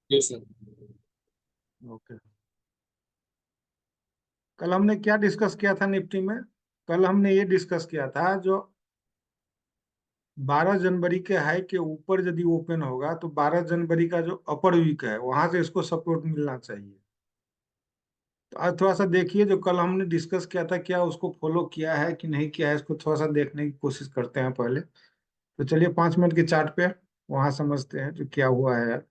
जी sir. Okay. कल हमने क्या डिस्कस किया था निफ्टी में? कल हमने ये डिस्कस किया था, जो 12 जनवरी के हाई के ऊपर यदि ओपन होगा तो 12 जनवरी का जो अपर वीक है वहां से इसको सपोर्ट मिलना चाहिए। तो आज थोड़ा सा देखिए, जो कल हमने डिस्कस किया था क्या उसको फॉलो किया है कि नहीं किया है, इसको थोड़ा सा देखने की कोशिश करते हैं पहले। तो चलिए 5 मिनट के चार्ट पे वहां समझते हैं जो क्या हुआ है।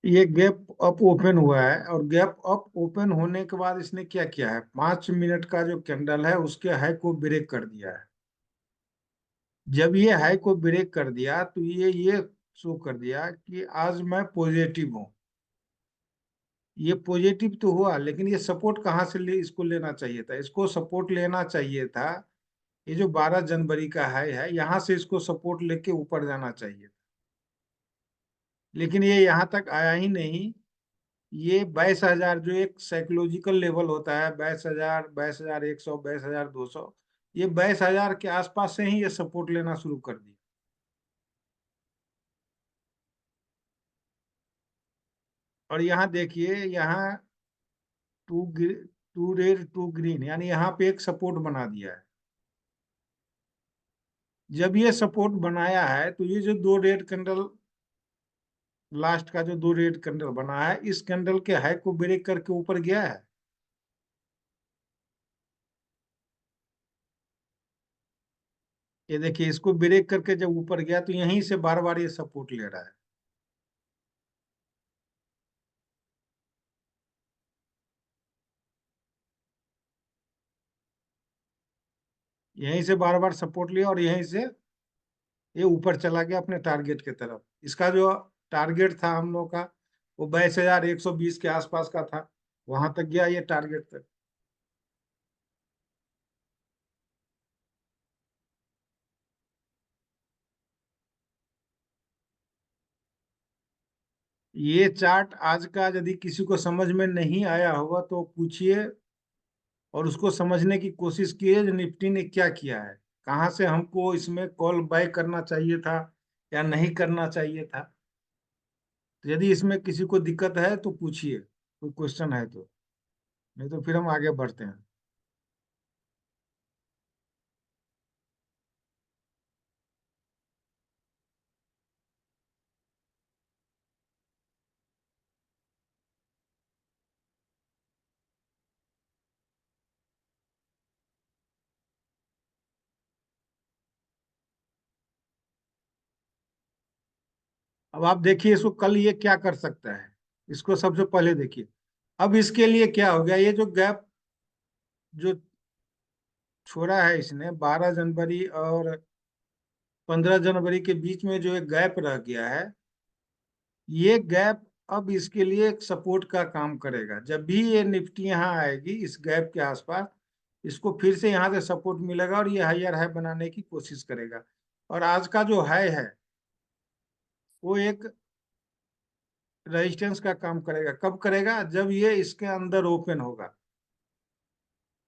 ये गैप अप ओपन हुआ है, और गैप अप ओपन होने के बाद इसने क्या किया है, 5 मिनट का जो कैंडल है उसके हाई को ब्रेक कर दिया है। जब ये हाई को ब्रेक कर दिया तो ये शो कर दिया कि आज मैं पॉजिटिव हूँ। ये पॉजिटिव तो हुआ, लेकिन ये सपोर्ट कहाँ से इसको लेना चाहिए था? इसको सपोर्ट लेना चाहिए था, ये जो 12 जनवरी का हाई है यहाँ से इसको सपोर्ट लेके ऊपर जाना चाहिए। लेकिन ये यहाँ तक आया ही नहीं। ये 22,000 जो एक साइकोलॉजिकल लेवल होता है, 22,000, 22,100, 22,200, ये 22,000 के आसपास से ही ये सपोर्ट लेना शुरू कर दिया। और यहाँ देखिए, यहाँ टू रेड टू ग्रीन, यानी यहाँ पे एक सपोर्ट बना दिया है। जब ये सपोर्ट बनाया है तो ये जो दो रेड कैंडल, लास्ट का जो दो रेड कैंडल बना है, इस कैंडल के हाई को ब्रेक करके ऊपर गया है। ये देखिए, इसको ब्रेक करके जब ऊपर गया तो यहीं से बार बार ये सपोर्ट ले रहा है। यहीं से बार बार सपोर्ट लिया और यहीं से ये ऊपर चला गया अपने टारगेट की तरफ। इसका जो टारगेट था हम लोग का, वो 22,120 के आसपास का था, वहां तक गया ये टारगेट तक। ये चार्ट आज का यदि किसी को समझ में नहीं आया होगा तो पूछिए, और उसको समझने की कोशिश कीजिए जो निफ्टी ने क्या किया है, कहाँ से हमको इसमें कॉल बाय करना चाहिए था या नहीं करना चाहिए था। तो यदि इसमें किसी को दिक्कत है तो पूछिए, कोई क्वेश्चन है तो, नहीं तो फिर हम आगे बढ़ते हैं। अब आप देखिए इसको कल ये क्या कर सकता है, इसको सबसे पहले देखिए। अब इसके लिए क्या हो गया, ये जो गैप जो छोड़ा है इसने 12 जनवरी और 15 जनवरी के बीच में जो एक गैप रह गया है, ये गैप अब इसके लिए एक सपोर्ट का काम करेगा। जब भी ये निफ्टी यहाँ आएगी इस गैप के आसपास, इसको फिर से यहाँ से सपोर्ट मिलेगा और ये हायर हाई बनाने की कोशिश करेगा। और आज का जो हाई है वो एक रेजिस्टेंस का काम करेगा। कब करेगा? जब ये इसके अंदर ओपन होगा,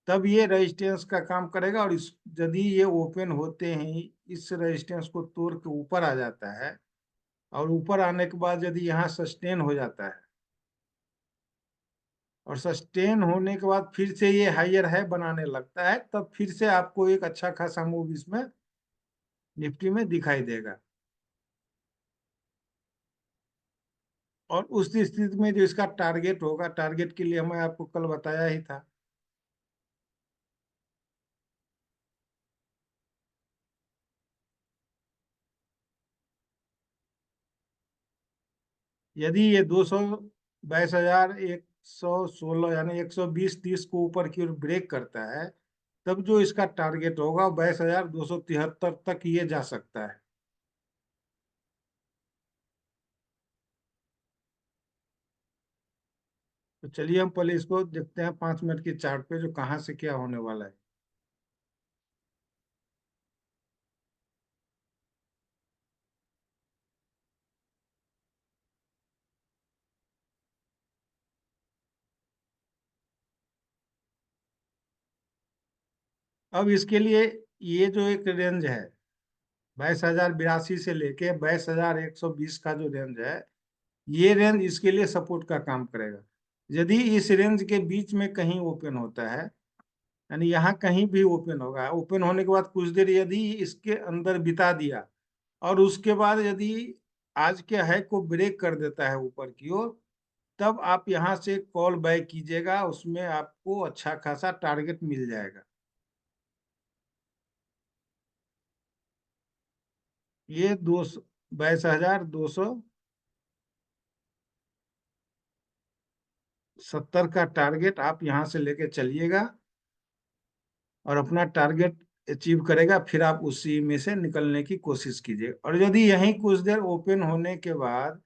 तब ये रेजिस्टेंस का काम करेगा। और इस यदि ये ओपन होते ही इस रेजिस्टेंस को तोड़ के ऊपर आ जाता है, और ऊपर आने के बाद यदि यहाँ सस्टेन हो जाता है, और सस्टेन होने के बाद फिर से ये हायर है बनाने लगता है, तब फिर से आपको एक अच्छा खासा मूव इसमें निफ्टी में दिखाई देगा। और उस स्थिति में जो इसका टारगेट होगा, टारगेट के लिए मैं आपको कल बताया ही था। यदि ये 22,116 यानी 120-30 को ऊपर की ओर ब्रेक करता है, तब जो इसका टारगेट होगा 22,273 तक ये जा सकता है। तो चलिए हम पहले इसको देखते हैं 5 मिनट की चार्ट पे, जो कहाँ से क्या होने वाला है। अब इसके लिए ये जो एक रेंज है 22,082 से लेके 22,120 का जो रेंज है, ये रेंज इसके लिए सपोर्ट का काम करेगा। यदि इस रेंज के बीच में कहीं ओपन होता है, यानी यहाँ कहीं भी ओपन होगा, ओपन होने के बाद कुछ देर यदि इसके अंदर बिता दिया और उसके बाद यदि आज के हाई को ब्रेक कर देता है ऊपर की ओर, तब आप यहाँ से कॉल बैक कीजिएगा, उसमें आपको अच्छा खासा टारगेट मिल जाएगा। ये 22,270 का टारगेट आप यहाँ से लेके चलिएगा और अपना टारगेट अचीव करेगा, फिर आप उसी में से निकलने की कोशिश कीजिए। और यदि यहीं कुछ देर ओपन होने के बाद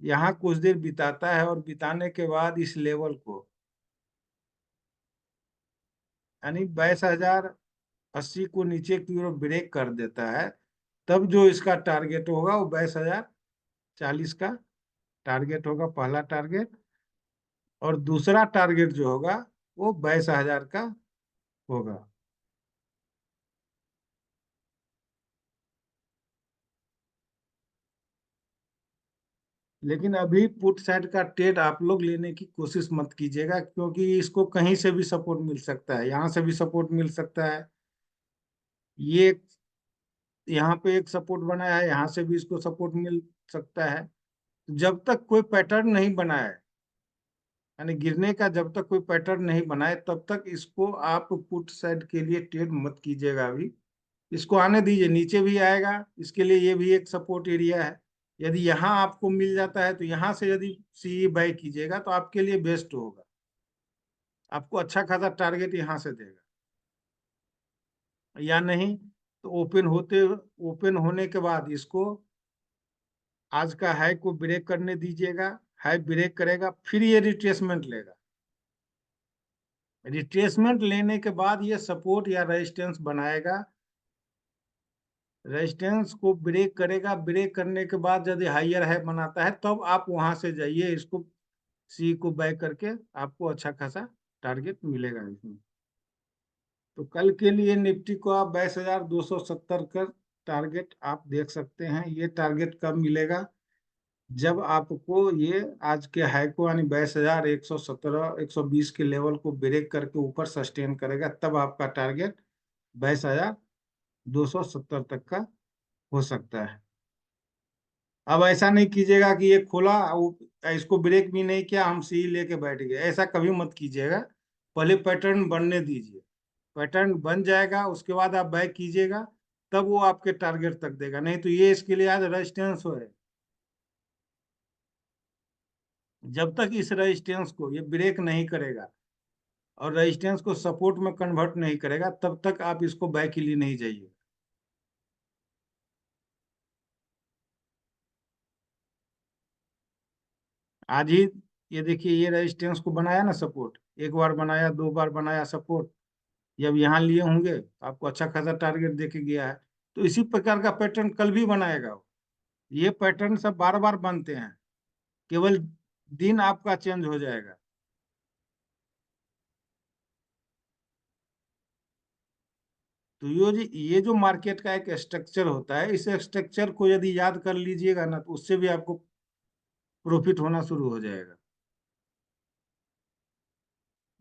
यहाँ कुछ देर बिताता है और बिताने के बाद इस लेवल को, यानी 22,080 को नीचे की ओर ब्रेक कर देता है, तब जो इसका टारगेट होगा वो 22,040 का टारगेट होगा, पहला टारगेट। और दूसरा टारगेट जो होगा वो 22,000 का होगा। लेकिन अभी पुट साइड का ट्रेड आप लोग लेने की कोशिश मत कीजिएगा, क्योंकि इसको कहीं से भी सपोर्ट मिल सकता है, यहाँ से भी सपोर्ट मिल सकता है, ये यहाँ पे एक सपोर्ट बनाया है, यहाँ से भी इसको सपोर्ट मिल सकता है। जब तक कोई पैटर्न नहीं बना है, यानी गिरने का जब तक कोई पैटर्न नहीं बनाए, तब तक इसको आप पुट साइड के लिए ट्रेड मत कीजिएगा अभी। इसको आने दीजिए, नीचे भी आएगा, इसके लिए ये भी एक सपोर्ट एरिया है। यदि यहाँ आपको मिल जाता है तो यहाँ से यदि सी बाई कीजिएगा तो आपके लिए बेस्ट होगा, आपको अच्छा खासा टारगेट यहाँ से देगा। या नहीं तो ओपन होने के बाद इसको आज का हाई को ब्रेक करने दीजिएगा, हाई ब्रेक करेगा, फिर ये रिट्रेसमेंट लेगा। रिट्रेसमेंट लेने के बाद ये सपोर्ट या रेजिस्टेंस बनाएगा, रेजिस्टेंस को ब्रेक करेगा, ब्रेक करने के बाद यदि हाइयर हाई बनाता है तब आप वहां से जाइए, इसको सी को बैक करके आपको अच्छा खासा टारगेट मिलेगा इसमें। तो कल के लिए निफ्टी को आप 22,270 का टारगेट आप देख सकते हैं। ये टारगेट कब मिलेगा? जब आपको ये आज के हाई को यानी 22,117 120 के लेवल को ब्रेक करके ऊपर सस्टेन करेगा, तब आपका टारगेट 22,270 तक का हो सकता है। अब ऐसा नहीं कीजिएगा कि ये खोला इसको ब्रेक भी नहीं किया, हम सी लेके बैठ गए, ऐसा कभी मत कीजिएगा। पहले पैटर्न बनने दीजिए, पैटर्न बन जाएगा उसके बाद आप बैक कीजिएगा, तब वो आपके टारगेट तक देगा। नहीं तो ये इसके लिए आज रेजिस्टेंस है, जब तक इस रेजिस्टेंस को ये ब्रेक नहीं करेगा और रेजिस्टेंस को सपोर्ट में कन्वर्ट नहीं करेगा, तब तक आप इसको बैक के लिए नहीं जाइए। आज ही ये देखिए, ये रेजिस्टेंस को बनाया ना सपोर्ट, एक बार बनाया, दो बार बनाया सपोर्ट, जब यहाँ लिए होंगे आपको अच्छा खासा टारगेट देके गया है। तो इसी प्रकार का पैटर्न कल भी बनाएगा वो। ये पैटर्न सब बार बार बनते हैं, केवल दिन आपका चेंज हो जाएगा। तो ये जो मार्केट का एक स्ट्रक्चर होता है, इस स्ट्रक्चर को यदि याद कर लीजिएगा ना, तो उससे भी आपको प्रॉफिट होना शुरू हो जाएगा।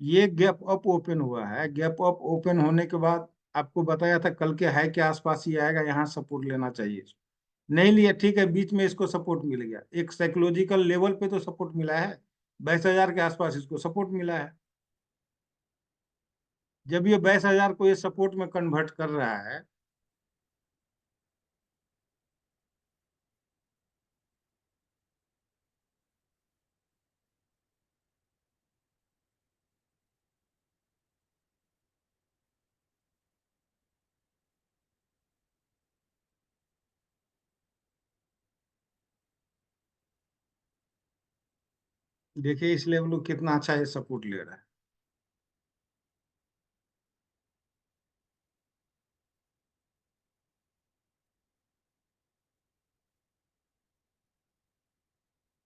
ये गैप अप ओपन हुआ है, गैप अप ओपन होने के बाद आपको बताया था कल के हाई के आसपास ही आएगा, यहाँ सपोर्ट लेना चाहिए। नहीं लिया, ठीक है, बीच में इसको सपोर्ट मिल गया, एक साइकोलॉजिकल लेवल पे तो सपोर्ट मिला है, 22,000 के आसपास इसको सपोर्ट मिला है। जब ये 22,000 को ये सपोर्ट में कन्वर्ट कर रहा है, देखिए इस लेवल को कितना अच्छा ये सपोर्ट ले रहा है।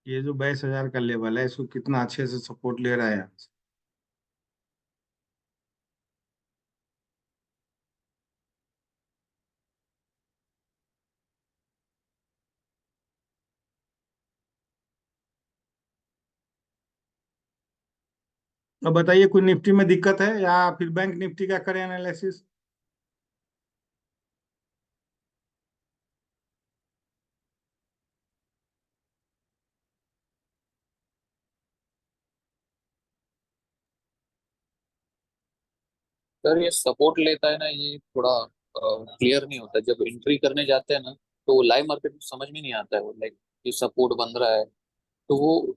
ये जो 22,000 का लेवल है, इसको कितना अच्छे से सपोर्ट ले रहा है यहाँ से। अब बताइए कोई निफ्टी में दिक्कत है या फिर बैंक निफ्टी का करें एनालिसिस? सर ये सपोर्ट लेता है ना, ये थोड़ा क्लियर नहीं होता। जब एंट्री करने जाते हैं ना, तो वो लाइव मार्केट में समझ में नहीं आता है, वो लाइक ये सपोर्ट बन रहा है, तो वो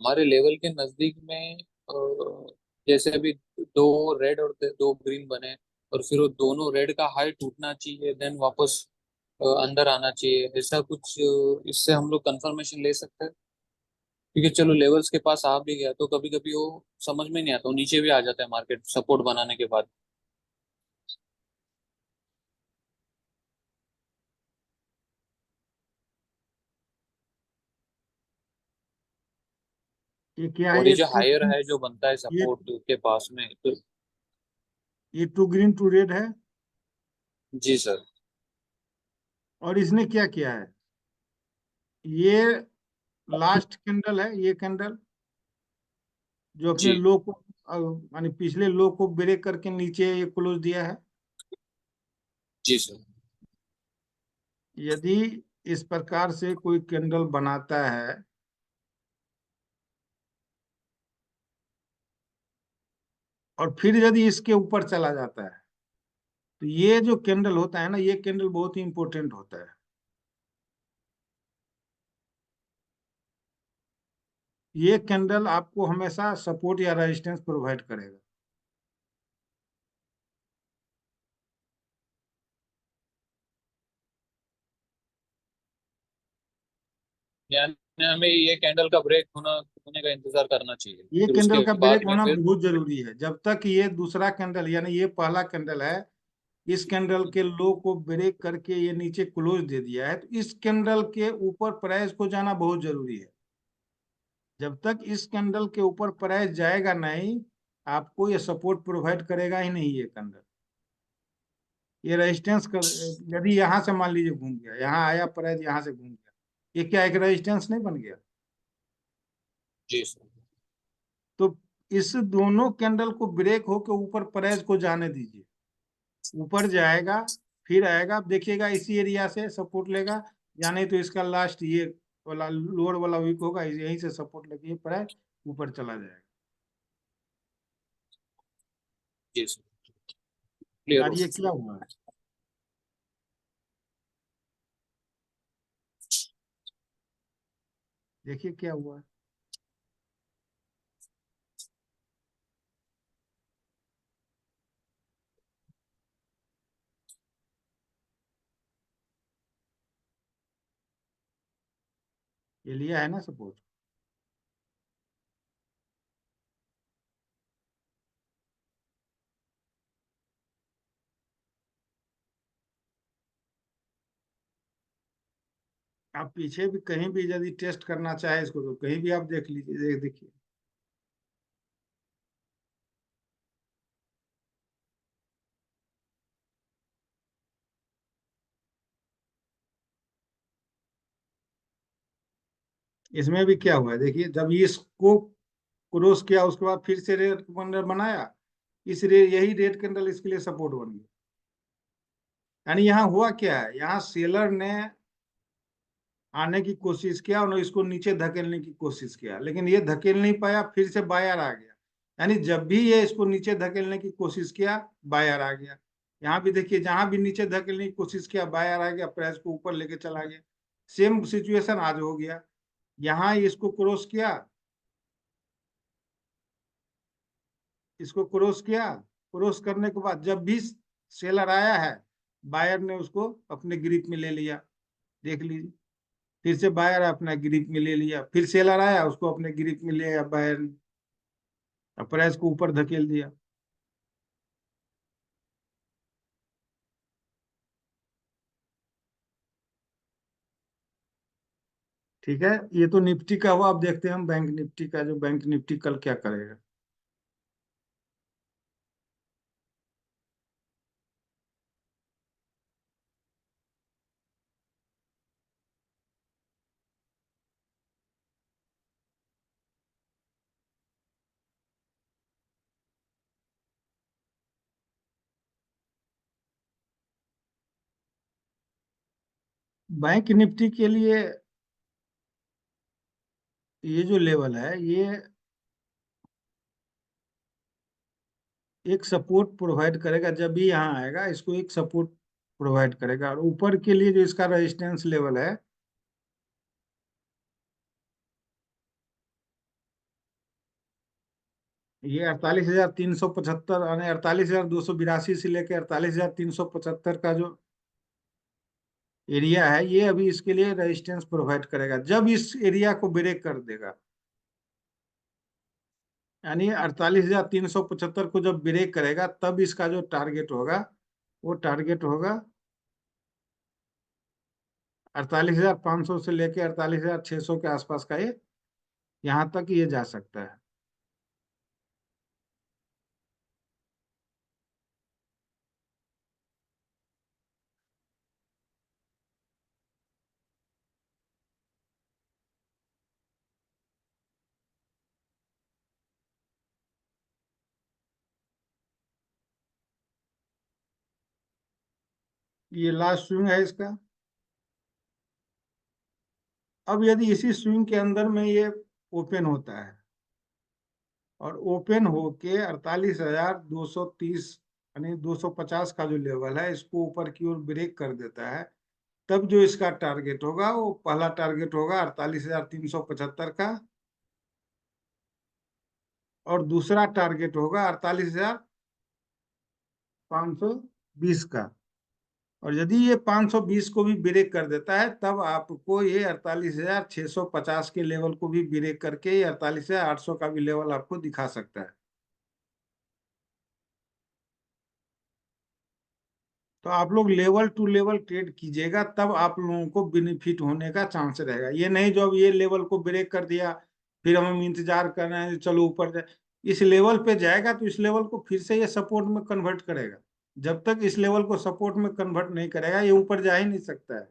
हमारे लेवल के नजदीक में जैसे अभी दो रेड और दो ग्रीन बने, और फिर वो दोनों रेड का हाई टूटना चाहिए, देन वापस अंदर आना चाहिए, ऐसा कुछ इससे हम लोग कंफर्मेशन ले सकते हैं। क्योंकि चलो लेवल्स के पास आ भी गया, तो कभी कभी वो समझ में नहीं आता, वो नीचे भी आ जाता है मार्केट सपोर्ट बनाने के बाद। ये क्या है? और ये जो हायर है जो बनता है ये सपोर्ट के पास में, तो ये टू ग्रीन टू रेड है। जी सर। और इसने क्या किया है? ये लास्ट कैंडल है, ये कैंडल जो अपने जी लो को यानी पिछले लो को ब्रेक करके नीचे ये क्लोज दिया है। जी सर। यदि इस प्रकार से कोई कैंडल बनाता है और फिर यदि इसके ऊपर चला जाता है, तो ये जो कैंडल होता है ना, ये कैंडल बहुत ही इंपॉर्टेंट होता है। ये कैंडल आपको हमेशा सपोर्ट या रेजिस्टेंस प्रोवाइड करेगा। यानी हमें ये कैंडल का ब्रेक होने का इंतजार करना चाहिए, ये फिर कैंडल उसके का ब्रेक बाद में होना फिर। बहुत जरूरी है। जब तक ये दूसरा कैंडल यानी ये पहला कैंडल है, इस कैंडल के लो को ब्रेक करके ये नीचे क्लोज दे दिया है, तो इस कैंडल के ऊपर प्राइस को जाना बहुत जरूरी है। जब तक इस कैंडल के ऊपर प्राइस जाएगा नहीं, आपको ये सपोर्ट प्रोवाइड करेगा ही नहीं ये कैंडल। ये रेजिस्टेंस कर, यदि यहाँ से मान लीजिए घूम गया, यहाँ आया प्राइस, यहाँ से घूम गया, ये क्या एक रेजिस्टेंस नहीं बन गया? जी सर। तो इस दोनों कैंडल को ब्रेक होकर ऊपर प्राइस को जाने दीजिए। ऊपर जाएगा, फिर आएगा, आप देखिएगा इसी एरिया से सपोर्ट लेगा, या नहीं तो इसका लास्ट ये वाला लोअर वाला वीक होगा, यहीं से सपोर्ट लेके ये प्राइस ऊपर चला जाएगा। जी सर। क्लियर यार हो ये गया। क्या हुआ है? देखिए क्या हुआ है। ये लिया है ना सपोर्ट। आप पीछे भी कहीं भी यदि टेस्ट करना चाहे इसको, तो कहीं भी आप देख लीजिए, देखिए। इसमें भी क्या हुआ है देखिए, जब ये इसको क्रॉस किया उसके बाद फिर से रेड कैंडल बनाया, यही रेड कैंडल इसके लिए सपोर्ट बन गया। यानी यहाँ हुआ क्या है, यहाँ सेलर ने आने की कोशिश किया और इसको नीचे धकेलने की कोशिश किया, लेकिन ये धकेल नहीं पाया, फिर से बायर आ गया। यानी जब भी ये इसको नीचे धकेलने की कोशिश किया, बायर आ गया। यहाँ भी देखिए, जहां भी नीचे धकेलने की कोशिश किया, बायर आ गया, प्राइस को ऊपर लेके चला गया। सेम सिचुएशन आज हो गया। यहाँ इसको क्रॉस किया, इसको क्रॉस किया, क्रॉस करने के बाद जब भी सेलर आया है, बायर ने उसको अपने ग्रिप में ले लिया। देख लीजिए, फिर से बायर अपना ग्रिप में ले लिया, फिर सेलर आया, उसको अपने ग्रिप में ले आया बायर ने, और प्राइस को ऊपर धकेल दिया। ठीक है, ये तो निफ्टी का हुआ। अब देखते हैं हम बैंक निफ्टी का, जो बैंक निफ्टी कल क्या करेगा। बैंक निफ्टी के लिए ये जो लेवल है, ये एक सपोर्ट प्रोवाइड करेगा। जब भी यहाँ आएगा इसको एक सपोर्ट प्रोवाइड करेगा। और ऊपर के लिए जो इसका रेजिस्टेंस लेवल है, ये 48,375, यानी 48,282 से लेकर 48,375 का जो एरिया है, ये अभी इसके लिए रेजिस्टेंस प्रोवाइड करेगा। जब इस एरिया को ब्रेक कर देगा, यानी 48,375 को जब ब्रेक करेगा, तब इसका जो टारगेट होगा, वो टारगेट होगा 48,500 से लेकर 48,600 के आसपास का। ये यहाँ तक ये जा सकता है। ये लास्ट स्विंग है इसका। अब यदि इसी स्विंग के अंदर में ये ओपन होता है और ओपन होके 48,230, यानी 250 का जो लेवल है, इसको ऊपर की ओर ब्रेक कर देता है, तब जो इसका टारगेट होगा, वो पहला टारगेट होगा 48,375 का, और दूसरा टारगेट होगा 48,520 का। और यदि ये 520 को भी ब्रेक कर देता है, तब आपको ये 48,650 के लेवल को भी ब्रेक करके ये 48,800 का भी लेवल आपको दिखा सकता है। तो आप लोग लेवल टू लेवल ट्रेड कीजिएगा, तब आप लोगों को बेनिफिट होने का चांस रहेगा। ये नहीं जो अब ये लेवल को ब्रेक कर दिया, फिर हम इंतजार कर रहे हैं चलो ऊपर जाए। इस लेवल पे जाएगा तो इस लेवल को फिर से ये सपोर्ट में कन्वर्ट करेगा। जब तक इस लेवल को सपोर्ट में कन्वर्ट नहीं करेगा, ये ऊपर जा ही नहीं सकता है।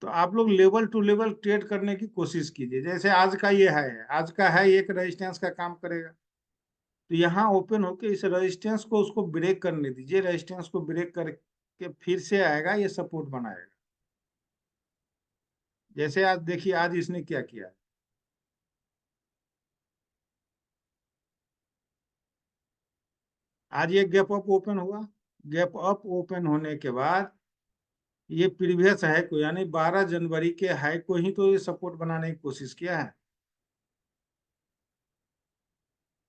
तो आप लोग लेवल टू लेवल ट्रेड करने की कोशिश कीजिए। जैसे आज का ये है, आज का है एक रेजिस्टेंस का काम करेगा, तो यहाँ ओपन होके इस रेजिस्टेंस को उसको ब्रेक करने दीजिए। रेजिस्टेंस को ब्रेक करके फिर से आएगा, ये सपोर्ट बनाएगा। जैसे आज देखिए, आज इसने क्या किया। आज ये गैप अप ओपन हुआ। गैप अप ओपन होने के बाद ये प्रीवियस हाई को, यानी 12 जनवरी के हाई को ही तो ये सपोर्ट बनाने की कोशिश किया है,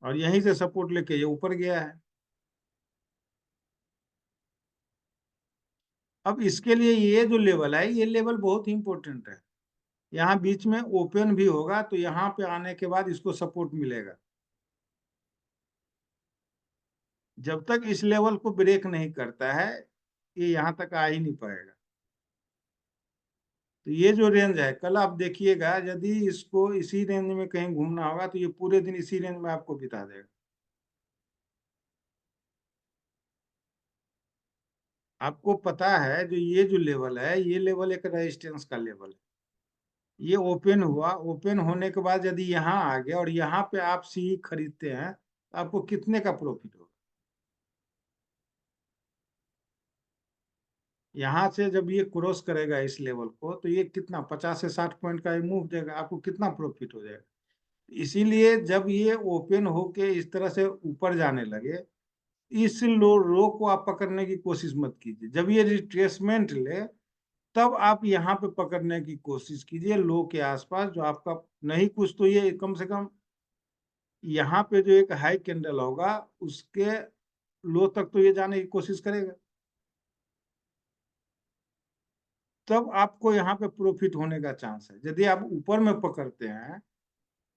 और यहीं से सपोर्ट लेके ये ऊपर गया है। अब इसके लिए ये जो लेवल है, ये लेवल बहुत ही इंपॉर्टेंट है। यहाँ बीच में ओपन भी होगा, तो यहाँ पे आने के बाद इसको सपोर्ट मिलेगा। जब तक इस लेवल को ब्रेक नहीं करता है, ये यहाँ तक आ ही नहीं पाएगा। तो ये जो रेंज है, कल आप देखिएगा, यदि इसको इसी रेंज में कहीं घूमना होगा, तो ये पूरे दिन इसी रेंज में आपको बिता देगा। आपको पता है जो ये जो लेवल है, ये लेवल एक रेजिस्टेंस का लेवल है। ये ओपन हुआ, ओपन होने के बाद यदि यहाँ आ गया और यहाँ पे आप सी खरीदते हैं, तो आपको कितने का प्रॉफिट होगा। यहाँ से जब ये क्रॉस करेगा इस लेवल को, तो ये कितना 50 से 60 पॉइंट का मूव देगा, आपको कितना प्रॉफिट हो जाएगा। इसीलिए जब ये ओपन होके इस तरह से ऊपर जाने लगे, इस लो को आप पकड़ने की कोशिश मत कीजिए। जब ये रिट्रेसमेंट ले, तब आप यहाँ पे पकड़ने की कोशिश कीजिए लो के आसपास, जो आपका नहीं कुछ तो ये कम से कम यहाँ पे जो एक हाई कैंडल होगा, उसके लो तक तो ये जाने की कोशिश करेगा। तब आपको यहाँ पे प्रॉफिट होने का चांस है। यदि आप ऊपर में पकड़ते हैं,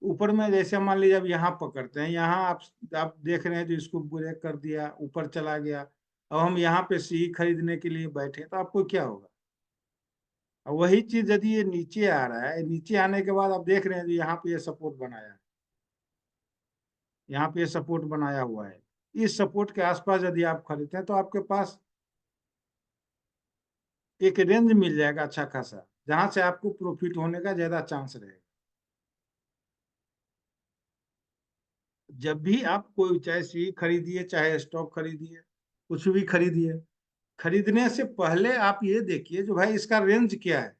ऊपर में जैसे मान लीजिए अब यहाँ पकड़ते हैं, यहाँ आप देख रहे हैं जो इसको ब्रेक कर दिया, ऊपर चला गया। अब हम यहाँ पे सी खरीदने के लिए बैठे, तो आपको क्या होगा। और वही चीज यदि ये नीचे आ रहा है, नीचे आने के बाद आप देख रहे हैं जो यहाँ पे ये सपोर्ट बनाया है, यहाँ पे ये सपोर्ट बनाया हुआ है। इस सपोर्ट के आसपास यदि आप खरीदते हैं, तो आपके पास एक रेंज मिल जाएगा अच्छा खासा, जहां से आपको प्रॉफिट होने का ज्यादा चांस रहेगा। जब भी आप कोई, चाहे सी खरीदिए चाहे स्टॉक खरीदिए, कुछ भी खरीदिए, खरीदने से पहले आप ये देखिए जो भाई इसका रेंज क्या है।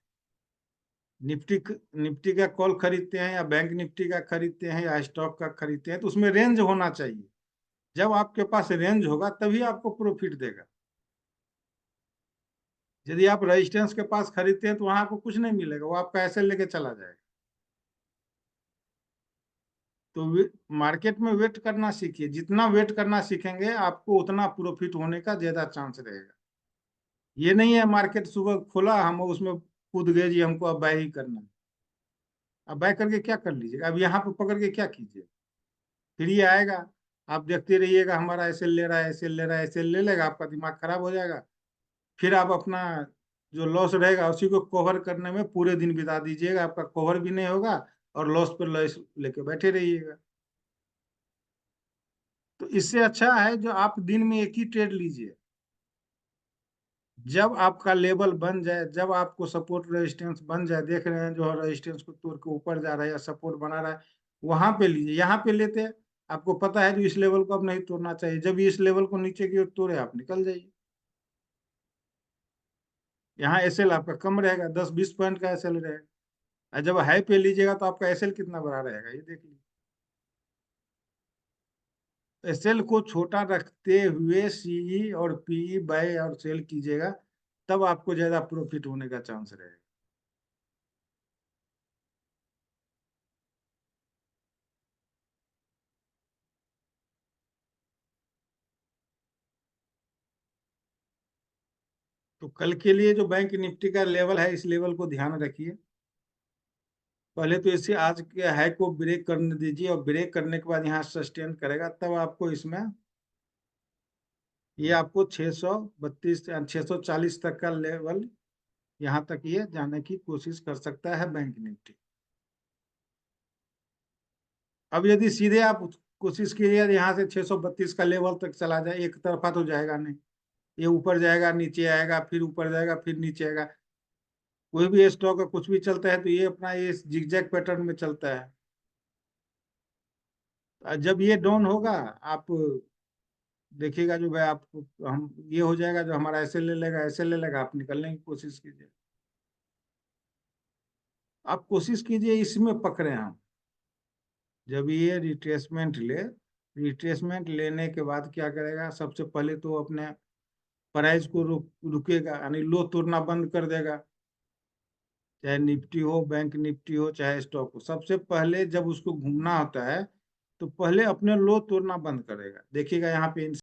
निफ्टी निफ्टी का कॉल खरीदते हैं या बैंक निफ्टी का खरीदते हैं या स्टॉक का खरीदते हैं, तो उसमें रेंज होना चाहिए। जब आपके पास रेंज होगा तभी आपको प्रॉफिट देगा। यदि आप रेजिस्टेंस के पास खरीदते हैं तो वहां आपको कुछ नहीं मिलेगा, वो आपका ऐसे लेके चला जाएगा। तो मार्केट में वेट करना सीखिए, जितना वेट करना सीखेंगे आपको उतना प्रॉफिट होने का ज्यादा चांस रहेगा। ये नहीं है मार्केट सुबह खुला हम उसमें कूद गए जी हमको अब बाय ही करना है। अब बाय करके क्या कर लीजिएगा, अब यहाँ पे पकड़ के क्या कीजिए, फिर ये आएगा, आप देखते रहिएगा हमारा ऐसे ले रहा है, ऐसे ले रहा है, ऐसे ले लेगा, आपका दिमाग खराब हो जाएगा। फिर आप अपना जो लॉस रहेगा उसी को कवर करने में पूरे दिन बिता दीजिएगा, आपका कवर भी नहीं होगा और लॉस पर लॉस लेके बैठे रहिएगा। तो इससे अच्छा है जो आप दिन में एक ही ट्रेड लीजिए। जब आपका लेवल बन जाए, जब आपको सपोर्ट रेजिस्टेंस बन जाए, देख रहे हैं जो रेजिस्टेंस को तोड़ के ऊपर जा रहा है या सपोर्ट बना रहा है, वहां पे लीजिए। यहाँ पे लेते हैं, आपको पता है जो इस लेवल को अब नहीं तोड़ना चाहिए, जब इस लेवल को नीचे की ओर तोड़े आप निकल जाइए। यहाँ एसएल आपका कम रहेगा, 10-20 पॉइंट का एसएल रहेगा। और जब हाई पे लीजिएगा तो आपका एसएल कितना बड़ा रहेगा ये देख लीजिए। एसएल को छोटा रखते हुए सीई और पीई बाय और सेल कीजिएगा, तब आपको ज्यादा प्रॉफिट होने का चांस रहेगा। तो कल के लिए जो बैंक निफ्टी का लेवल है, इस लेवल को ध्यान रखिए। पहले तो इसे आज के हाई को ब्रेक करने दीजिए, और ब्रेक करने के बाद यहाँ सस्टेन करेगा, तब आपको इसमें ये आपको 632 640 तक का लेवल, यहाँ तक ये जाने की कोशिश कर सकता है बैंक निफ्टी। अब यदि सीधे आप कोशिश कीजिए यहाँ से 632 का लेवल तक चला जाए, एक तरफा तो जाएगा नहीं, ये ऊपर जाएगा नीचे आएगा, फिर ऊपर जाएगा फिर नीचे आएगा। कोई भी स्टॉक का कुछ भी चलता है तो ये अपना ये जिगजैग पैटर्न में चलता है। जब ये डाउन होगा, आप देखिएगा जो भाई आप, हम ये हो जाएगा जो हमारा ऐसे ले लेगा, ऐसे ले लेगा, आप निकलने की कोशिश कीजिए। आप कोशिश कीजिए इसमें पकड़े हम। जब ये रिट्रेसमेंट लेने के बाद क्या करेगा, सबसे पहले तो अपने प्राइस को रुकेगा, यानी लो तोड़ना बंद कर देगा। चाहे निफ्टी हो, बैंक निफ्टी हो, चाहे स्टॉक हो, सबसे पहले जब उसको घूमना होता है तो पहले अपने लो तोड़ना बंद करेगा। देखिएगा यहाँ पे